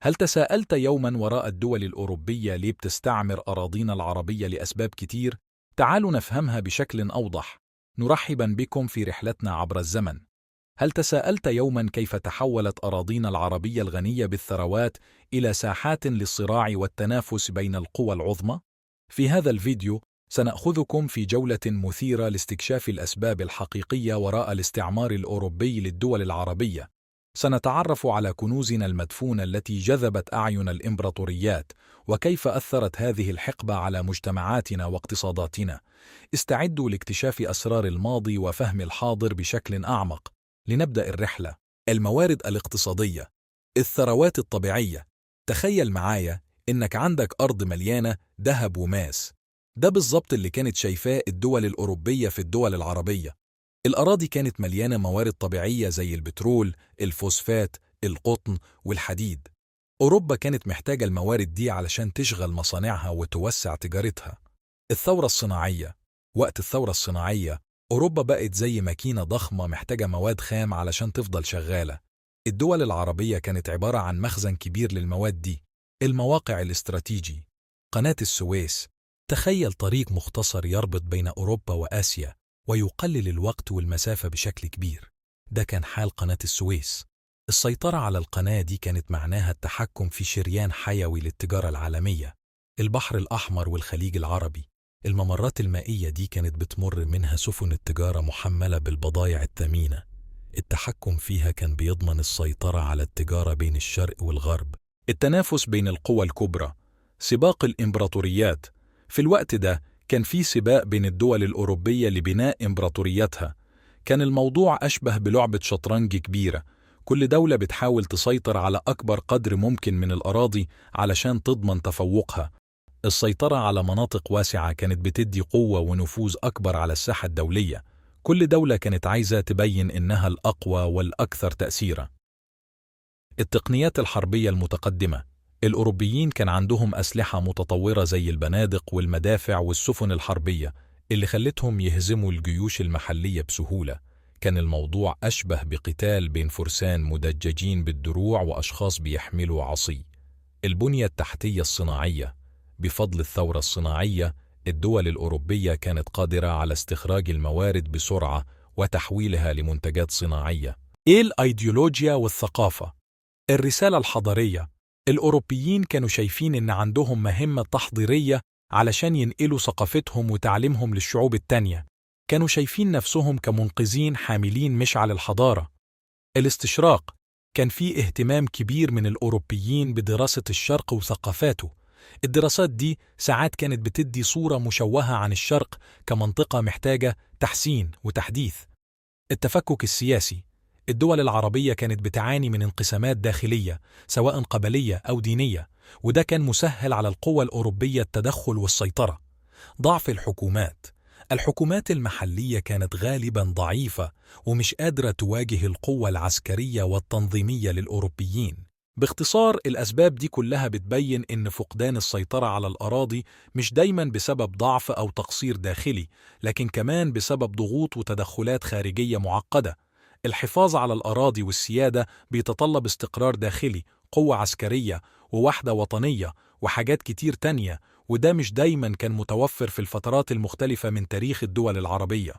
هل تساءلت يوما وراء الدول الأوروبية ليه بتستعمر أراضينا العربية لأسباب كتير؟ تعالوا نفهمها بشكل أوضح. نرحبا بكم في رحلتنا عبر الزمن. هل تساءلت يوما كيف تحولت أراضينا العربية الغنية بالثروات إلى ساحات للصراع والتنافس بين القوى العظمى؟ في هذا الفيديو سنأخذكم في جولة مثيرة لاستكشاف الأسباب الحقيقية وراء الاستعمار الأوروبي للدول العربية. سنتعرف على كنوزنا المدفونة التي جذبت أعين الإمبراطوريات، وكيف أثرت هذه الحقبة على مجتمعاتنا واقتصاداتنا. استعدوا لاكتشاف أسرار الماضي وفهم الحاضر بشكل أعمق. لنبدأ الرحلة. الموارد الاقتصادية، الثروات الطبيعية. تخيل معايا إنك عندك أرض مليانة ذهب وماس. ده بالضبط اللي كانت شايفاه الدول الأوروبية في الدول العربية. الأراضي كانت مليانة موارد طبيعية زي البترول، الفوسفات، القطن والحديد. أوروبا كانت محتاجة الموارد دي علشان تشغل مصانعها وتوسع تجارتها. الثورة الصناعية. وقت الثورة الصناعية، أوروبا بقت زي ماكينة ضخمة محتاجة مواد خام علشان تفضل شغالة. الدول العربية كانت عبارة عن مخزن كبير للمواد دي. المواقع الاستراتيجي. قناة السويس. تخيل طريق مختصر يربط بين أوروبا وآسيا ويقلل الوقت والمسافة بشكل كبير. ده كان حال قناة السويس. السيطرة على القناة دي كانت معناها التحكم في شريان حيوي للتجارة العالمية. البحر الأحمر والخليج العربي. الممرات المائية دي كانت بتمر منها سفن التجارة محملة بالبضائع الثمينة. التحكم فيها كان بيضمن السيطرة على التجارة بين الشرق والغرب. التنافس بين القوى الكبرى. سباق الإمبراطوريات. في الوقت ده كان في سباق بين الدول الأوروبية لبناء إمبراطوريتها. كان الموضوع أشبه بلعبة شطرنج كبيرة. كل دولة بتحاول تسيطر على أكبر قدر ممكن من الأراضي علشان تضمن تفوقها. السيطرة على مناطق واسعة كانت بتدي قوة ونفوذ أكبر على الساحة الدولية. كل دولة كانت عايزة تبين إنها الأقوى والأكثر تأثيرا. التقنيات الحربية المتقدمة. الأوروبيين كان عندهم أسلحة متطورة زي البنادق والمدافع والسفن الحربية اللي خلتهم يهزموا الجيوش المحلية بسهولة. كان الموضوع أشبه بقتال بين فرسان مدججين بالدروع وأشخاص بيحملوا عصي. البنية التحتية الصناعية. بفضل الثورة الصناعية، الدول الأوروبية كانت قادرة على استخراج الموارد بسرعة وتحويلها لمنتجات صناعية. الأيديولوجيا والثقافة. الرسالة الحضارية. الأوروبيين كانوا شايفين إن عندهم مهمة تحضيرية علشان ينقلوا ثقافتهم وتعليمهم للشعوب التانية. كانوا شايفين نفسهم كمنقذين حاملين مشعل الحضارة. الاستشراق. كان فيه اهتمام كبير من الأوروبيين بدراسة الشرق وثقافاته. الدراسات دي ساعات كانت بتدي صورة مشوهة عن الشرق كمنطقة محتاجة تحسين وتحديث. التفكك السياسي. الدول العربية كانت بتعاني من انقسامات داخلية سواء قبلية أو دينية، وده كان مسهل على القوى الأوروبية التدخل والسيطرة. ضعف الحكومات. الحكومات المحلية كانت غالباً ضعيفة ومش قادرة تواجه القوة العسكرية والتنظيمية للأوروبيين. باختصار، الأسباب دي كلها بتبين إن فقدان السيطرة على الأراضي مش دايماً بسبب ضعف أو تقصير داخلي، لكن كمان بسبب ضغوط وتدخلات خارجية معقدة. الحفاظ على الأراضي والسيادة بيتطلب استقرار داخلي، قوة عسكرية، ووحدة وطنية، وحاجات كتير تانية، وده مش دايما كان متوفر في الفترات المختلفة من تاريخ الدول العربية.